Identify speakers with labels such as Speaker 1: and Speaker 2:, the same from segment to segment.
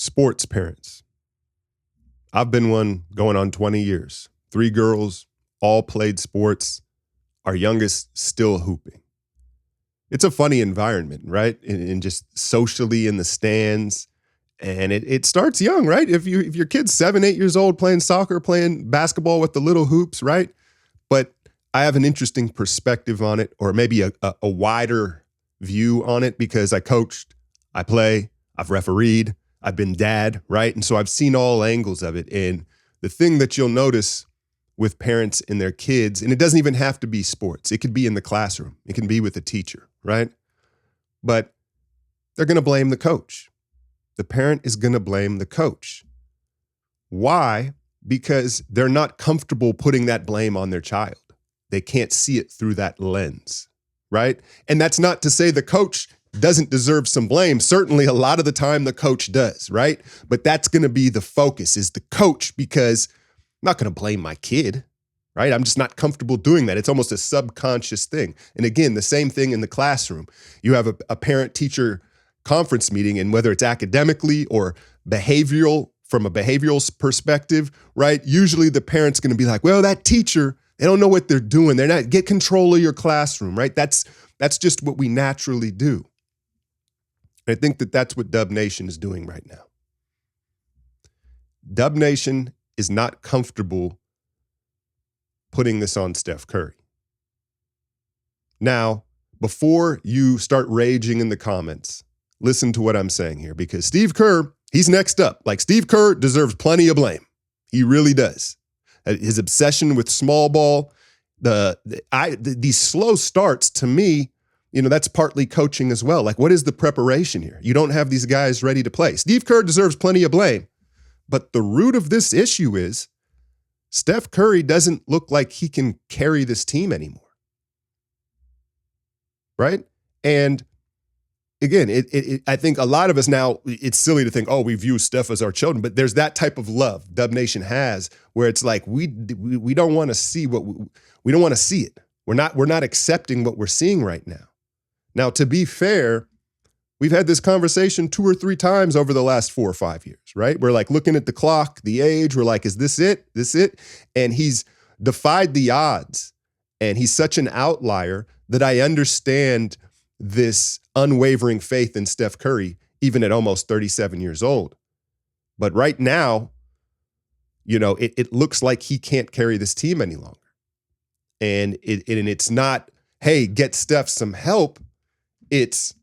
Speaker 1: Sports parents. I've been one going on 20 years. 3 girls, all played sports. Our youngest still hooping. It's a funny environment, right? And just socially in the stands. And it starts young, right? If your kid's 7, 8 years old playing soccer, playing basketball with the little hoops, right? But I have an interesting perspective on it, or maybe a wider view on it, because I coached, I play, I've refereed, I've been dad, right? And so I've seen all angles of it. And the thing that you'll notice with parents and their kids, and it doesn't even have to be sports. It could be in the classroom. It can be with a teacher, right? But they're going to blame the coach. The parent is going to blame the coach. Why? Because they're not comfortable putting that blame on their child. They can't see it through that lens, right? And that's not to say the coach doesn't deserve some blame. Certainly a lot of the time the coach does, right? But that's going to be the focus, is the coach, because I'm not going to blame my kid, right? I'm just not comfortable doing that. It's almost a subconscious thing. And again, the same thing in the classroom. You have a parent-teacher conference meeting, and whether it's academically or behavioral, from a behavioral perspective, right? Usually the parent's going to be like, well, that teacher, they don't know what they're doing. They're not, get control of your classroom, right? That's just what we naturally do. And I think that that's what Dub Nation is doing right now. Dub Nation is not comfortable putting this on Steph Curry. Now, before you start raging in the comments, listen to what I'm saying here, because Steve Kerr, he's next up. Like, Steve Kerr deserves plenty of blame. He really does. His obsession with small ball, these slow starts, to me, that's partly coaching as well. Like, what is the preparation here? You don't have these guys ready to play. Steve Kerr deserves plenty of blame. But the root of this issue is Steph Curry doesn't look like he can carry this team anymore. Right? And again, I think a lot of us now, it's silly to think, oh, we view Steph as our children, but there's that type of love Dub Nation has, where it's like we don't want to see we don't want to see it. We're not accepting what we're seeing right now. Now, to be fair, we've had this conversation 2 or 3 times over the last 4 or 5 years, right? We're like looking at the clock, the age, we're like, is this it? This it? And he's defied the odds, and he's such an outlier that I understand this unwavering faith in Steph Curry, even at almost 37 years old. But right now, it looks like he can't carry this team any longer. And it's not, hey, get Steph some help. It's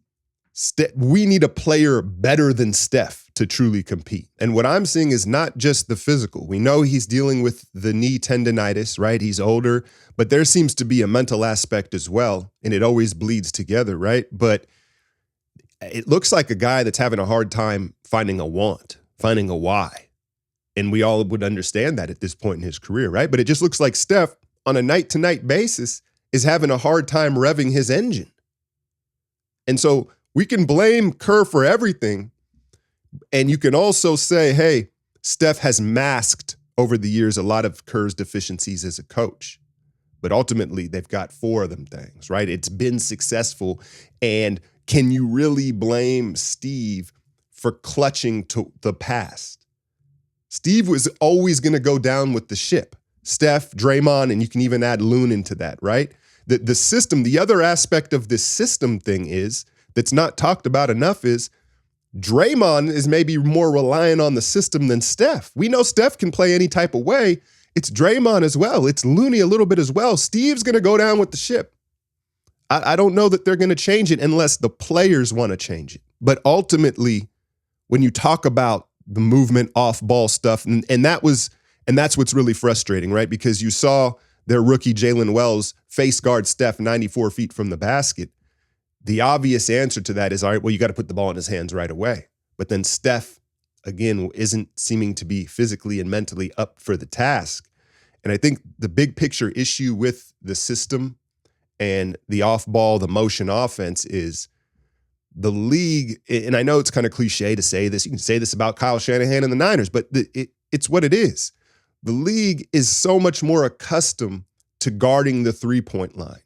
Speaker 1: we need a player better than Steph to truly compete. And what I'm seeing is not just the physical. We know he's dealing with the knee tendonitis, right? He's older, but there seems to be a mental aspect as well, and it always bleeds together, right? But it looks like a guy that's having a hard time finding a want, finding a why. And we all would understand that at this point in his career, right? But it just looks like Steph, on a night-to-night basis, is having a hard time revving his engine. And so we can blame Kerr for everything, and you can also say, hey, Steph has masked over the years a lot of Kerr's deficiencies as a coach. But ultimately, they've got 4 of them things, right? It's been successful. And can you really blame Steve for clutching to the past? Steve was always going to go down with the ship. Steph, Draymond, and you can even add Loon into that, right? The system, the other aspect of this system thing is, that's not talked about enough, is Draymond is maybe more reliant on the system than Steph. We know Steph can play any type of way. It's Draymond as well. It's Looney a little bit as well. Steve's going to go down with the ship. I don't know that they're going to change it unless the players want to change it. But ultimately, when you talk about the movement, off-ball stuff, and that's what's really frustrating, right? Because you saw their rookie Jalen Wells face guard Steph 94 feet from the basket. The obvious answer to that is, all right, well, you got to put the ball in his hands right away. But then Steph, again, isn't seeming to be physically and mentally up for the task. And I think the big picture issue with the system and the off-ball, the motion offense is the league, and I know it's kind of cliche to say this. You can say this about Kyle Shanahan and the Niners, but it's what it is. The league is so much more accustomed to guarding the three-point line,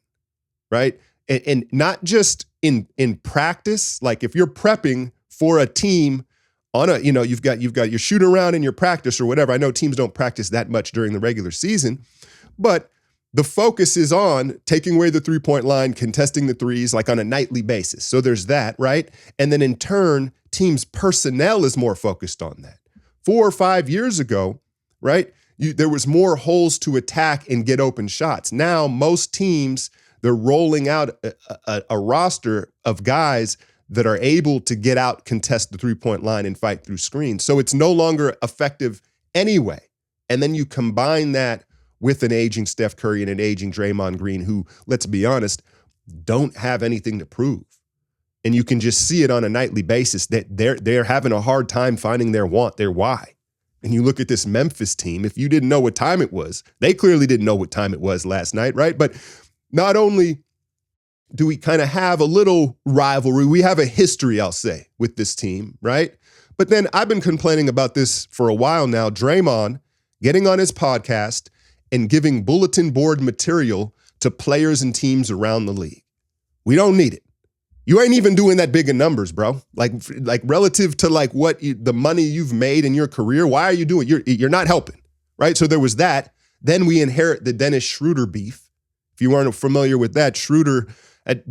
Speaker 1: right? And not just in practice. Like, if you're prepping for a team you've got your shoot around in your practice or whatever. I know teams don't practice that much during the regular season, but the focus is on taking away the three-point line, contesting the threes like on a nightly basis. So there's that, right? And then in turn, teams' personnel is more focused on that. 4 or 5 years ago, right, there was more holes to attack and get open shots. Now most teams, they're rolling out a roster of guys that are able to get out, contest the three-point line, and fight through screens. So it's no longer effective anyway. And then you combine that with an aging Steph Curry and an aging Draymond Green who, let's be honest, don't have anything to prove. And you can just see it on a nightly basis that they're having a hard time finding their why. And you look at this Memphis team, if you didn't know what time it was, they clearly didn't know what time it was last night, right? But not only do we kind of have a little rivalry, we have a history, I'll say, with this team, right? But then I've been complaining about this for a while now. Draymond getting on his podcast and giving bulletin board material to players and teams around the league. We don't need it. You ain't even doing that big of numbers, bro. Like relative to like what the money you've made in your career, why are you doing? You're not helping, right? So there was that. Then we inherit the Dennis Schroder beef. If you weren't familiar with that, Schroder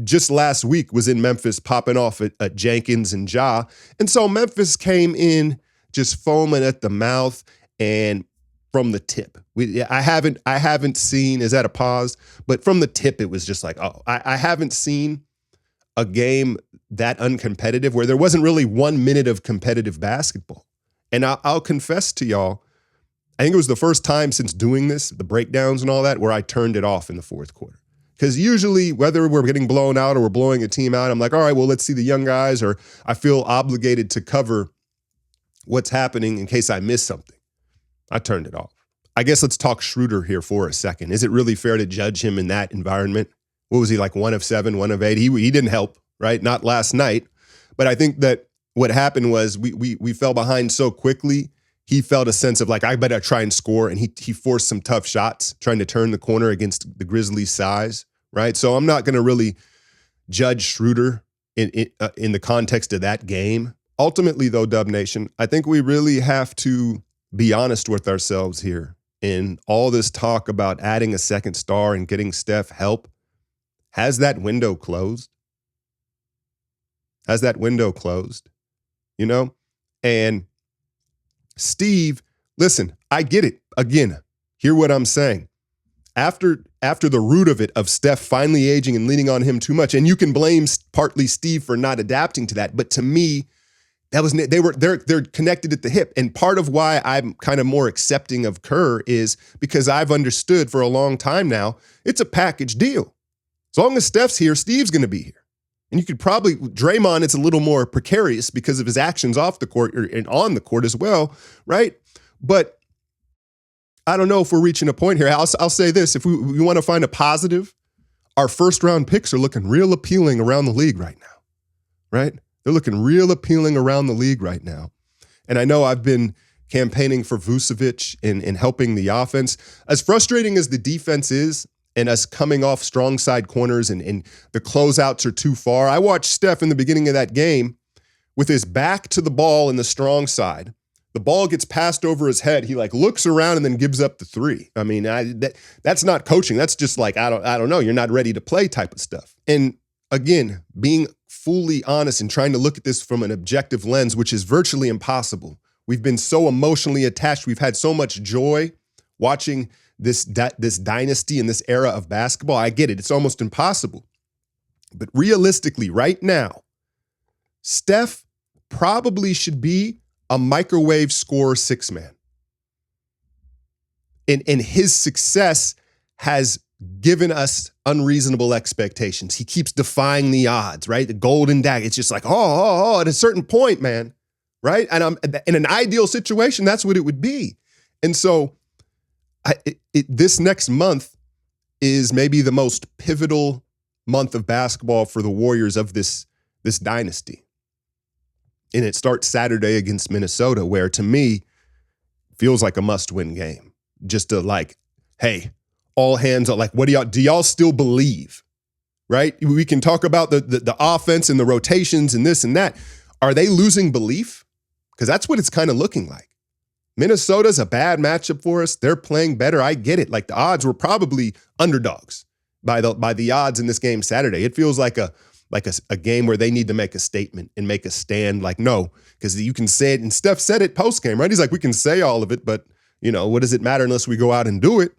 Speaker 1: just last week was in Memphis popping off at Jenkins and Ja. And so Memphis came in just foaming at the mouth and from the tip. I haven't seen, is that a pause? But from the tip, it was just like, I haven't seen a game that uncompetitive where there wasn't really 1 minute of competitive basketball. And I'll confess to y'all, I think it was the first time since doing this, the breakdowns and all that, where I turned it off in the fourth quarter. Because usually, whether we're getting blown out or we're blowing a team out, I'm like, all right, well, let's see the young guys, or I feel obligated to cover what's happening in case I miss something. I turned it off. I guess let's talk Schroder here for a second. Is it really fair to judge him in that environment? What was he, like 1 of 7, 1 of 8? He didn't help, right? Not last night. But I think that what happened was we fell behind so quickly, he felt a sense of like, I better try and score. And he forced some tough shots, trying to turn the corner against the Grizzlies' size, right? So I'm not going to really judge Schroder in the context of that game. Ultimately, though, Dub Nation, I think we really have to be honest with ourselves here. In all this talk about adding a second star and getting Steph help, has that window closed? Has that window closed? You know? And Steve, listen, I get it. Again, hear what I'm saying. After the root of it, of Steph finally aging and leaning on him too much, and you can blame partly Steve for not adapting to that, but to me, they're connected at the hip. And part of why I'm kind of more accepting of Kerr is because I've understood for a long time now, it's a package deal. As long as Steph's here, Steve's going to be here. And you could probably, Draymond, it's a little more precarious because of his actions off the court and on the court as well, right? But I don't know if we're reaching a point here. I'll say this, if we want to find a positive, our first round picks are looking real appealing around the league right now, right? They're looking real appealing around the league right now. And I know I've been campaigning for Vucevic in helping the offense. As frustrating as the defense is, and us coming off strong side corners and the closeouts are too far. I watched Steph in the beginning of that game with his back to the ball in the strong side. The ball gets passed over his head. He like looks around and then gives up the three. I mean, that's not coaching. That's just like, I don't know. You're not ready to play type of stuff. And again, being fully honest and trying to look at this from an objective lens, which is virtually impossible. We've been so emotionally attached. We've had so much joy watching this dynasty and this era of basketball. I get it. It's almost impossible. But realistically, right now, Steph probably should be a microwave scorer 6-man. And his success has given us unreasonable expectations. He keeps defying the odds, right? The golden dagger. It's just like, at a certain point, man, right? And in an ideal situation, that's what it would be. And so this next month is maybe the most pivotal month of basketball for the Warriors of this dynasty. And it starts Saturday against Minnesota, where to me feels like a must-win game. Just to like, hey, all hands are like, what do y'all still believe? Right? We can talk about the offense and the rotations and this and that. Are they losing belief? Because that's what it's kind of looking like. Minnesota's a bad matchup for us. They're playing better. I get it. Like the odds were probably underdogs by the odds in this game Saturday. It feels like a game where they need to make a statement and make a stand. Like, no, because you can say it. And Steph said it post-game, right? He's like, we can say all of it, but, what does it matter unless we go out and do it?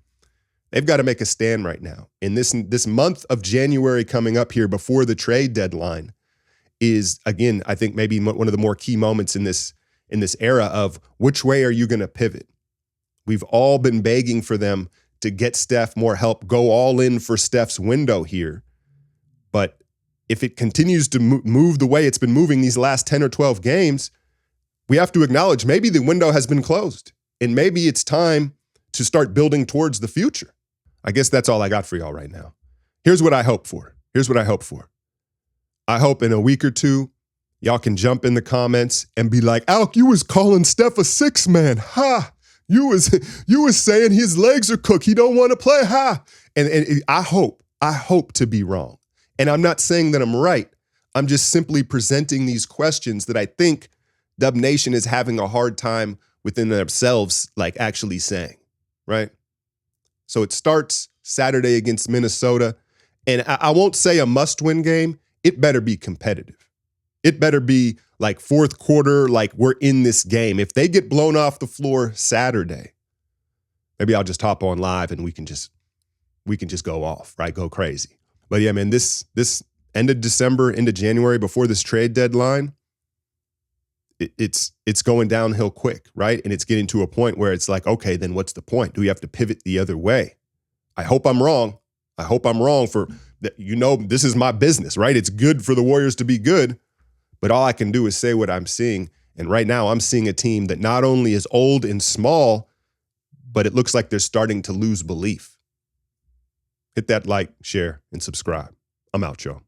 Speaker 1: They've got to make a stand right now. And this month of January coming up here before the trade deadline is, again, I think maybe one of the more key moments in this era of which way are you going to pivot? We've all been begging for them to get Steph more help, go all in for Steph's window here. But if it continues to move the way it's been moving these last 10 or 12 games, we have to acknowledge maybe the window has been closed and maybe it's time to start building towards the future. I guess that's all I got for y'all right now. Here's what I hope for. I hope in a week or two, y'all can jump in the comments and be like, Alk, you was calling Steph a six-man. Ha! You was saying his legs are cooked. He don't want to play. Ha! And I hope to be wrong. And I'm not saying that I'm right. I'm just simply presenting these questions that I think Dub Nation is having a hard time within themselves, like actually saying, right? So it starts Saturday against Minnesota. And I won't say a must-win game. It better be competitive. It better be like fourth quarter, like we're in this game. If they get blown off the floor Saturday, maybe I'll just hop on live and we can just go off, right? Go crazy. But yeah, man, this end of December into January before this trade deadline, it's going downhill quick, right? And it's getting to a point where it's like, okay, then what's the point? Do we have to pivot the other way? I hope I'm wrong. For this is my business, right? It's good for the Warriors to be good, but all I can do is say what I'm seeing. And right now I'm seeing a team that not only is old and small, but it looks like they're starting to lose belief. Hit that like, share, and subscribe. I'm out, y'all.